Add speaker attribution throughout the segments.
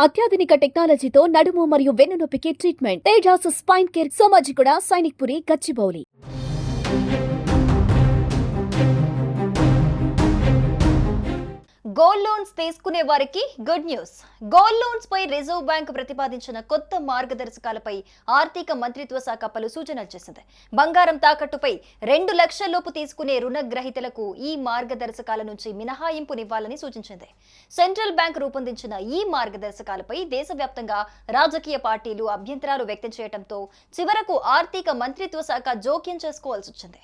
Speaker 1: అత్యాధునిక టెక్నాలజీతో నడుము మరియు వెన్నునొప్పికి treatment Tejas spine care Somajiguda Sainikpuri Gachibowli.
Speaker 2: Gold loans తీసుకునే వారికి గుడ్ న్యూస్. గోల్డ్ లోన్స్ పై రిజర్వ్ బ్యాంక్ ప్రతిపాదించిన కొత్త మార్గదర్శకాలపై ఆర్థిక మంత్రిత్వ శాఖ పలు సూచనలు చేసింది. బంగారం తాకట్టుపై 2 లక్షల లోపు తీసుకునే రుణగ్రహీతలకు ఈ మార్గదర్శకాల నుంచి మినహాయింపునివ్వాలని సూచించింది. సెంట్రల్ బ్యాంక్ రూపొందించిన ఈ మార్గదర్శకాలపై దేశవ్యాప్తంగా రాజకీయ పార్టీలు అభ్యంతరాలు వ్యక్తం చేయడంతో చివరకు ఆర్థిక మంత్రిత్వ శాఖ జోక్యం చేసుకోవాల్సి వచ్చింది.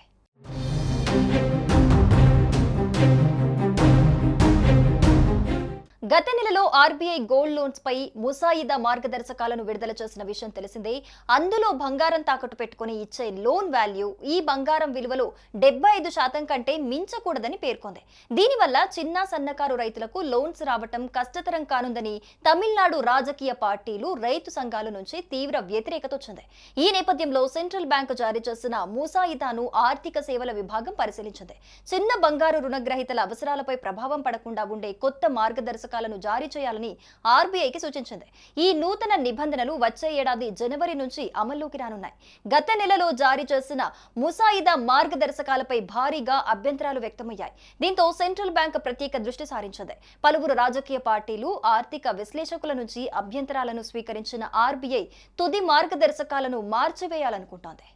Speaker 2: గత నెలలో ఆర్బీఐ గోల్డ్ లోన్స్ పై ముసాయిదా మార్గదర్శకాలను విడుదల చేసిన విషయం తెలిసిందే. అందులో బంగారం తాకట్టు పెట్టుకుని ఇచ్చే లోన్ వాల్యూ ఈ బంగారం విలువలో 75% కంటే మించకూడదని పేర్కొంది. దీనివల్ల చిన్న సన్నకారు రైతులకు లోన్స్ రావటం కష్టతరం కానుందని తమిళనాడు రాజకీయ పార్టీలు, రైతు సంఘాల నుంచి తీవ్ర వ్యతిరేకత వచ్చింది. ఈ నేపథ్యంలో సెంట్రల్ బ్యాంకు జారీ చేసిన ముసాయిదాను ఆర్థిక సేవల విభాగం పరిశీలించింది. చిన్న బంగారు రుణగ్రహీతల అవసరాలపై ప్రభావం పడకుండా ఉండే కొత్త మార్గదర్శకాలను జారీ చేయాలని ఆర్బీఐకి సూచించింది. ఈ నూతన నిబంధనలు వచ్చే ఏడాది జనవరి నుంచి అమల్లోకి రానున్నాయి. గత నెలలో జారీ చేసిన ముసాయిదా మార్గదర్శకాలపై భారీగా అభ్యంతరాలు వ్యక్తమయ్యాయి. దీంతో సెంట్రల్ బ్యాంక్ ప్రత్యేక దృష్టి సారించింది. పలువురు రాజకీయ పార్టీలు, ఆర్థిక విశ్లేషకుల నుంచి అభ్యంతరాలను స్వీకరించిన ఆర్బీఐ తుది మార్గదర్శకాలను మార్చివేయాలనుకుంటోంది.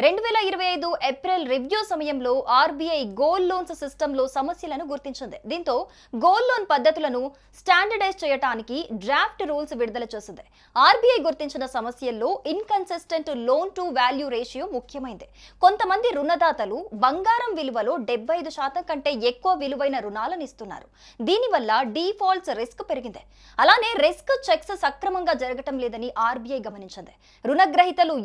Speaker 2: 2025 ఏప్రిల్ రివ్యూ సమయంలో ఆర్బీఐ గోల్డ్ లోన్స్ సిస్టంలో సమస్యలను గుర్తించింది. దీంతో గోల్డ్ లోన్ పద్ధతులను స్టాండర్డైజ్ చేయడానికి డ్రాఫ్ట్ రూల్స్ విడుదల చేసింది. ఆర్బీఐ గుర్తించిన సమస్యల్లో inconsistent loan to value ratio ముఖ్యమైంది. కొంతమంది రుణదాతలు బంగారం విలువలో 75% కంటే ఎక్కువ విలువైన రుణాలను ఇస్తున్నారు. దీనివల్ల డీఫాల్ట్స్ రిస్క్ పెరిగింది. అలానే రిస్క్ చెక్స్ సక్రమంగా జరగటం లేదని ఆర్బీఐ గమనించింది. రుణగ్రహీతలు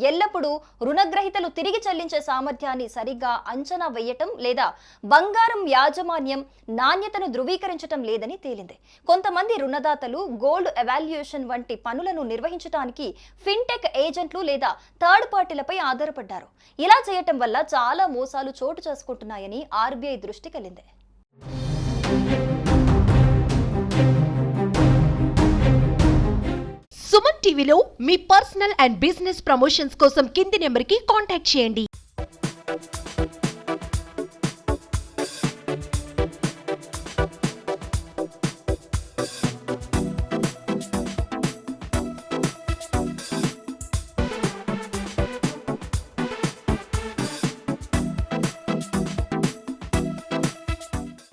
Speaker 2: తిరిగి చెల్లించే సామర్థ్యాన్ని సరిగ్గా అంచనా వేయటం లేదా బంగారం యాజమాన్యం నాణ్యతను ధృవీకరించటం లేదని తేలింది. కొంతమంది రుణదాతలు గోల్డ్ ఎవాల్యుయేషన్ వంటి పనులను నిర్వహించడానికి ఫిన్టెక్ ఏజెంట్లు లేదా థర్డ్ పార్టీలపై ఆధారపడ్డారు. ఇలా చేయటం వల్ల చాలా మోసాలు చోటు చేసుకుంటున్నాయని ఆర్బీఐ దృష్టికెళ్లింది.
Speaker 3: సుమన్ టీవీలో మీ పర్సనల్ అండ్ బిజినెస్ ప్రమోషన్స్ కోసం కింది నెంబర్కి కాంటాక్ట్ చేయండి.